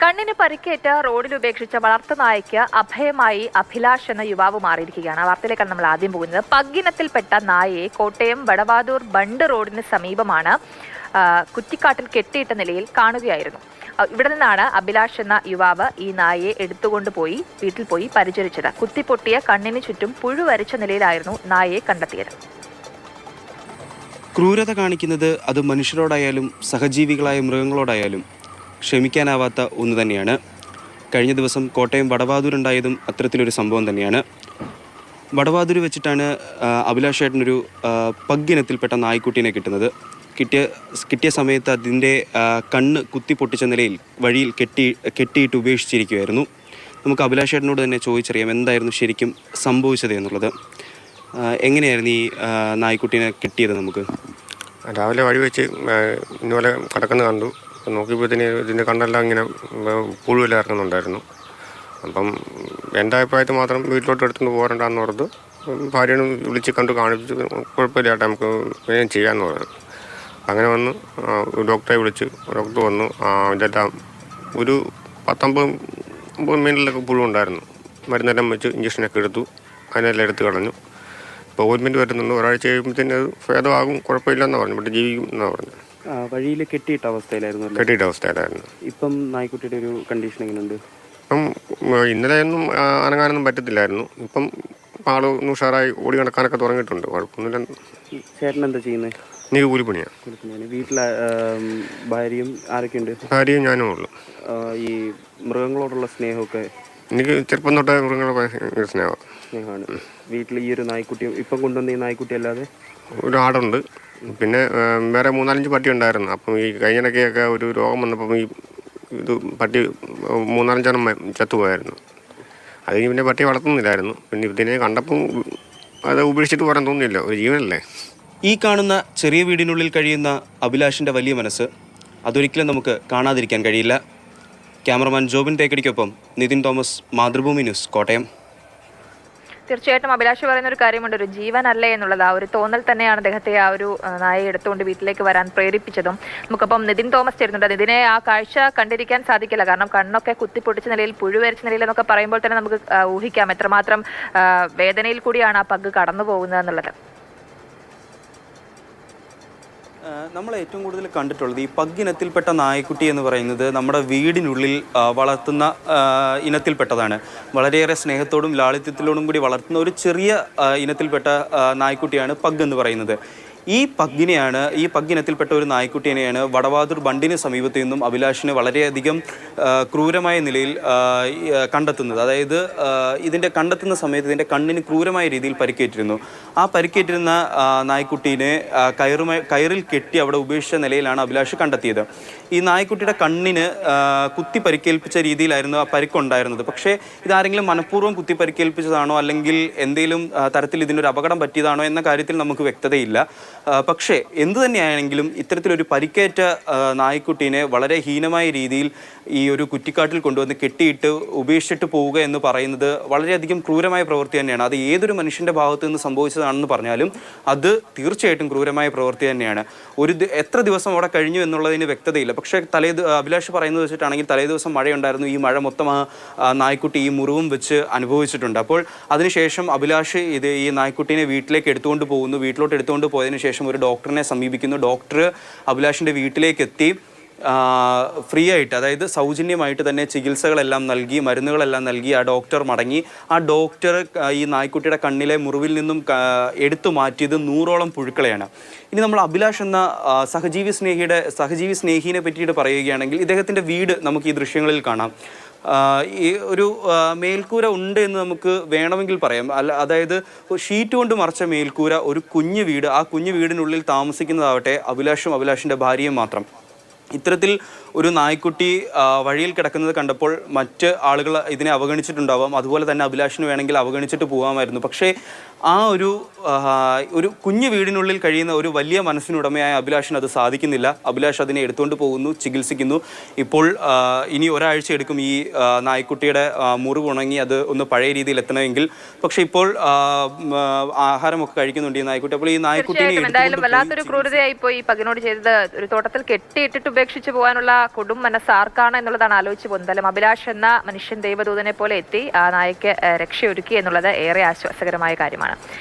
കണ്ണിന് പരിക്കേറ്റ് റോഡിൽ ഉപേക്ഷിച്ച വളർത്തുനായയ്ക്ക് അഭയമായി അഭിലാഷ് എന്ന യുവാവ് മാറിയിരിക്കുകയാണ്. ആ വാർത്തയിലേക്കാണ് നമ്മൾ ആദ്യം പോകുന്നത്. പഗ്ഗിനത്തിൽപ്പെട്ട നായയെ കോട്ടയം വടവാതൂർ ബണ്ട് റോഡിന് സമീപമാണ് കുറ്റിക്കാട്ടിൽ കെട്ടിയിട്ട നിലയിൽ കാണുകയായിരുന്നു. ഇവിടെ നിന്നാണ് അഭിലാഷ് എന്ന യുവാവ് ഈ നായയെ എടുത്തുകൊണ്ടുപോയി വീട്ടിൽ പോയി പരിചരിച്ചത്. കുത്തിപ്പൊട്ടിയ കണ്ണിന് ചുറ്റും പുഴുവരിച്ച നിലയിലായിരുന്നു നായയെ കണ്ടെത്തിയത്. ക്രൂരത കാണിക്കുന്നത് അത് മനുഷ്യരോടായാലും സഹജീവികളായ മൃഗങ്ങളോടായാലും ക്ഷമിക്കാനാവാത്ത ഒന്ന് തന്നെയാണ്. കഴിഞ്ഞ ദിവസം കോട്ടയം വടവാതൂരുണ്ടായതും അത്തരത്തിലൊരു സംഭവം തന്നെയാണ്. വടവാതൂർ വെച്ചിട്ടാണ് അഭിലാഷ് ഏട്ടനൊരു പഗ്ഗിനത്തിൽപ്പെട്ട നായ്ക്കുട്ടീനെ കിട്ടുന്നത്. കിട്ടിയ സമയത്ത് അതിൻ്റെ കണ്ണ് കുത്തിപ്പൊട്ടിച്ച നിലയിൽ വഴിയിൽ കെട്ടിയിട്ട് ഉപേക്ഷിച്ചിരിക്കുകയായിരുന്നു. നമുക്ക് അഭിലാഷ് ഏട്ടനോട് തന്നെ ചോദിച്ചറിയാം എന്തായിരുന്നു ശരിക്കും സംഭവിച്ചത് എന്നുള്ളത്. എങ്ങനെയായിരുന്നു ഈ നായ്ക്കുട്ടീനെ കിട്ടിയത്? നമുക്ക് രാവിലെ വഴി വെച്ച് ഇന്നുപോലെ കിടക്കുന്നത് കണ്ടു. നോക്കിയപ്പോഴത്തേന് ഇതിൻ്റെ കണ്ണെല്ലാം ഇങ്ങനെ പുഴുവെല്ലാം ഇറങ്ങുന്നുണ്ടായിരുന്നു. അപ്പം എൻ്റെ അഭിപ്രായത്തിൽ മാത്രം വീട്ടിലോട്ട് എടുത്തുകൊണ്ട് പോരണ്ടെന്ന് ഓർത്ത് ഭാര്യനെ വിളിച്ച് കണ്ടു കാണിച്ചു. കുഴപ്പമില്ല ചേട്ടാ, നമുക്ക് വേഗം ചെയ്യാമെന്ന് പറഞ്ഞു. അങ്ങനെ വന്ന് ഡോക്ടറെ വിളിച്ച് ഡോക്ടർ വന്നു. ഇതെല്ലാം ഒരു 19 മിനിറ്റിലൊക്കെ പുഴുണ്ടായിരുന്നു. മരുന്നെല്ലാം വെച്ച് ഇഞ്ചക്ഷനൊക്കെ എടുത്തു. അതിനെല്ലാം എടുത്ത് കളഞ്ഞു. ഇപ്പോൾ ഓയിൻമെൻറ്റ് വരുന്നുണ്ട്. ഒരാഴ്ച കഴിയുമ്പോഴത്തേന് അത് ഭേദമാകും, കുഴപ്പമില്ലെന്നാണ് പറഞ്ഞു. ഇവിടെ ജീവിക്കും എന്നാണ് പറഞ്ഞു. വഴിയിൽ കെട്ടിയിട്ട അവസ്ഥയിലായിരുന്നു. ഇപ്പം നായ്ക്കുട്ടിയുടെ ഒരു കണ്ടീഷൻ എങ്ങനെയുണ്ട്? ഇപ്പം ഇന്നലെ ഒന്നും അനങ്ങാനൊന്നും പറ്റത്തില്ലായിരുന്നു. ഇപ്പം ആള് ഉഷാറായി ഓടി നടക്കാനൊക്കെ തുടങ്ങിയിട്ടുണ്ട്. കുഴപ്പമൊന്നുമില്ല. ചേട്ടൻ എന്താ ചെയ്യുന്നത്? എനിക്ക് കൂലിപ്പണിയാണ്. വീട്ടിൽ ഭാര്യയും ആരൊക്കെയുണ്ട്? ഭാര്യയും ഞാനും ഉള്ളു. ഈ മൃഗങ്ങളോടുള്ള സ്നേഹമൊക്കെ? എനിക്ക് ചെറുപ്പം തൊട്ടേ മൃഗങ്ങളെ സ്നേഹമാണ്. വീട്ടിൽ ഈ ഒരു നായ്ക്കുട്ടിയും ഇപ്പം കൊണ്ടുവന്ന ഈ നായ്ക്കുട്ടി അല്ലാതെ ഒരു ആടുണ്ട്. പിന്നെ വേറെ 3-4 പട്ടി ഉണ്ടായിരുന്നു. അപ്പം ഈ കഴിഞ്ഞിടയ്ക്കൊക്കെ ഒരു രോഗം വന്നപ്പം ഈ ഇത് പട്ടി 3-5 ചത്തുപോയായിരുന്നു. അത് പിന്നെ പട്ടി വളർത്തുന്നില്ലായിരുന്നു. പിന്നെ ഇതിനെ കണ്ടപ്പം അത് ഉപേക്ഷിച്ചിട്ട് പോരാൻ തോന്നുന്നില്ല. ഒരു ജീവനല്ലേ. ഈ കാണുന്ന ചെറിയ വീടിനുള്ളിൽ കഴിയുന്ന അഭിലാഷിൻ്റെ വലിയ മനസ്സ് അതൊരിക്കലും നമുക്ക് കാണാതിരിക്കാൻ കഴിയില്ല. ക്യാമറമാൻ ജോബിൻ തേക്കടിക്കൊപ്പം നിതിൻ തോമസ്, മാതൃഭൂമി ന്യൂസ്, കോട്ടയം. തീർച്ചയായിട്ടും അഭിലാഷ് പറയുന്ന ഒരു കാര്യമുണ്ട്, ഒരു ജീവനല്ലേ എന്നുള്ളത്. ആ ഒരു തോന്നൽ തന്നെയാണ് അദ്ദേഹത്തെ ആ ഒരു നായയെ എടുത്തുകൊണ്ട് വീട്ടിലേക്ക് വരാൻ പ്രേരിപ്പിച്ചതും. നമുക്കപ്പം നിതിൻ തോമസ് ചേരുന്നുണ്ട്. ഇതിനെ ആ കാഴ്ച കണ്ടിരിക്കാൻ സാധിക്കില്ല. കാരണം കണ്ണൊക്കെ കുത്തിപ്പൊട്ടിച്ച നിലയിൽ, പുഴുവരിച്ച നിലയിൽ എന്നൊക്കെ പറയുമ്പോൾ തന്നെ നമുക്ക് ഊഹിക്കാം എത്രമാത്രം വേദനയിൽ കൂടിയാണ് ആ പഗ് കടന്നു പോകുന്നത് എന്നുള്ളത്. നമ്മൾ ഏറ്റവും കൂടുതൽ കണ്ടിട്ടുള്ളത് ഈ പഗ്ഗിനത്തിൽപ്പെട്ട നായക്കുട്ടി എന്ന് പറയുന്നത് നമ്മുടെ വീടിനുള്ളിൽ വളർത്തുന്ന ഇനത്തിൽപ്പെട്ടതാണ്. വളരെയേറെ സ്നേഹത്തോടും ലാളിത്യത്തിലോടും കൂടി വളർത്തുന്ന ഒരു ചെറിയ ഇനത്തിൽപ്പെട്ട നായ്ക്കുട്ടിയാണ് പഗ് എന്ന് പറയുന്നത്. ഈ പഗ്ഗിനത്തിൽപ്പെട്ട ഒരു നായ്ക്കുട്ടിയെയാണ് വടവാതൂർ ബണ്ടിന് സമീപത്ത് നിന്നും അഭിലാഷിന് വളരെയധികം ക്രൂരമായ നിലയിൽ കണ്ടെത്തുന്നത്. അതായത് ഇതിൻ്റെ കണ്ടെത്തുന്ന സമയത്ത് ഇതിൻ്റെ കണ്ണിന് ക്രൂരമായ രീതിയിൽ പരിക്കേറ്റിരുന്നു. ആ പരിക്കേറ്റിരുന്ന നായ്ക്കുട്ടീനെ കയറിൽ കെട്ടി അവിടെ ഉപേക്ഷിച്ച നിലയിലാണ് അഭിലാഷ് കണ്ടെത്തിയത്. ഈ നായ്ക്കുട്ടിയുടെ കണ്ണിന് കുത്തി പരിക്കേൽപ്പിച്ച രീതിയിലായിരുന്നു ആ പരിക്കുണ്ടായിരുന്നത്. പക്ഷേ ഇതാരെങ്കിലും മനഃപൂർവ്വം കുത്തി പരിക്കേൽപ്പിച്ചതാണോ അല്ലെങ്കിൽ എന്തെങ്കിലും തരത്തിൽ ഇതിനൊരു അപകടം പറ്റിയതാണോ എന്ന കാര്യത്തിൽ നമുക്ക് വ്യക്തതയില്ല. പക്ഷേ എന്തു തന്നെയാണെങ്കിലും ഇത്തരത്തിലൊരു പരിക്കേറ്റ നായ്ക്കുട്ടീനെ വളരെ ഹീനമായ രീതിയിൽ ഈ ഒരു കുറ്റിക്കാട്ടിൽ കൊണ്ടുവന്ന് കെട്ടിയിട്ട് ഉപേക്ഷിച്ചിട്ട് പോവുക എന്ന് പറയുന്നത് വളരെയധികം ക്രൂരമായ പ്രവൃത്തി തന്നെയാണ്. അത് ഏതൊരു മനുഷ്യൻ്റെ ഭാഗത്തു നിന്ന് സംഭവിച്ചതാണെന്ന് പറഞ്ഞാലും അത് തീർച്ചയായിട്ടും ക്രൂരമായ പ്രവൃത്തി തന്നെയാണ്. എത്ര ദിവസം അവിടെ കഴിഞ്ഞു എന്നുള്ളതിന് വ്യക്തതയില്ല. പക്ഷേ അഭിലാഷ് പറയുന്നത് വെച്ചിട്ടാണെങ്കിൽ തലേദിവസം മഴയുണ്ടായിരുന്നു. ഈ മഴ മൊത്തം ആ നായ്ക്കുട്ടി ഈ മുറിവും വെച്ച് അനുഭവിച്ചിട്ടുണ്ട്. അപ്പോൾ അതിനുശേഷം അഭിലാഷ് ഈ നായ്ക്കുട്ടീനെ വീട്ടിലേക്ക് എടുത്തുകൊണ്ട് പോകുന്നു. വീട്ടിലോട്ട് എടുത്തുകൊണ്ട് പോയതിനു ശേഷം ഒരു ഡോക്ടറിനെ സമീപിക്കുന്നു. ഡോക്ടർ അഭിലാഷിൻ്റെ വീട്ടിലേക്ക് എത്തി ഫ്രീ ആയിട്ട്, അതായത് സൗജന്യമായിട്ട് തന്നെ ചികിത്സകളെല്ലാം നൽകി, മരുന്നുകളെല്ലാം നൽകി ആ ഡോക്ടർ മടങ്ങി. ആ ഡോക്ടർ ഈ നായ്ക്കുട്ടിയുടെ കണ്ണിലെ മുറിവിൽ നിന്നും എടുത്തു മാറ്റിയത് 100ഓളം പുഴുക്കളെയാണ്. ഇനി നമ്മൾ അഭിലാഷ് എന്ന സഹജീവി സ്നേഹിനെ പറ്റിയിട്ട് പറയുകയാണെങ്കിൽ ഇദ്ദേഹത്തിൻ്റെ വീട് നമുക്ക് ഈ ദൃശ്യങ്ങളിൽ കാണാം. ഈ ഒരു മേൽക്കൂര ഉണ്ട് എന്ന് നമുക്ക് വേണമെങ്കിൽ പറയാം. അതായത് ഷീറ്റ് കൊണ്ട് മറച്ച മേൽക്കൂര, ഒരു കുഞ്ഞു വീട്. ആ കുഞ്ഞു വീടിനുള്ളിൽ താമസിക്കുന്നതാവട്ടെ അഭിലാഷും അഭിലാഷിൻ്റെ ഭാര്യയും മാത്രം. ഇത്തരത്തിൽ ഒരു നായ്ക്കുട്ടി വഴിയിൽ കിടക്കുന്നത് കണ്ടപ്പോൾ മറ്റ് ആളുകൾ ഇതിനെ അവഗണിച്ചിട്ടുണ്ടാവാം. അതുപോലെ തന്നെ അഭിലാഷിന് വേണമെങ്കിൽ അവഗണിച്ചിട്ട് പോകാമായിരുന്നു. പക്ഷേ ആ ഒരു കുഞ്ഞു വീടിനുള്ളിൽ കഴിയുന്ന ഒരു വലിയ മനസ്സിനുടമയായ അഭിലാഷിന് അത് സാധിക്കുന്നില്ല. അഭിലാഷ് അതിനെ എടുത്തുകൊണ്ട് പോകുന്നു, ചികിത്സിക്കുന്നു. ഇപ്പോൾ ഇനി ഒരാഴ്ച എടുക്കും ഈ നായ്ക്കുട്ടിയുടെ മുറിവ് ഉണങ്ങി അത് ഒന്ന് പഴയ രീതിയിൽ എത്തണമെങ്കിൽ. പക്ഷേ ഇപ്പോൾ ആഹാരമൊക്കെ കഴിക്കുന്നുണ്ട് ഈ നായ്ക്കുട്ടി. അപ്പോൾ ഈ നായ്ക്കുട്ടിയെ എന്തായാലും വല്ലാത്തൊരു ക്രൂരതയായി പോയി പഗ്ഗിനോട് ചെയ്തത്. ഒരു തോട്ടത്തിൽ കെട്ടിയിട്ടിട്ട് ഉപേക്ഷിച്ച് പോകാനുള്ള കൊടും മനസ്സ് ആർക്കാണ് എന്നുള്ളതാണ് ആലോചിച്ച് പോകുന്നത്. എന്തായാലും അഭിലാഷ് എന്ന മനുഷ്യൻ ദൈവദൂതനെ പോലെ എത്തി ആ നായയ്ക്ക് രക്ഷയൊരുക്കി എന്നുള്ളത് ഏറെ ആശ്വാസകരമായ കാര്യമാണ്.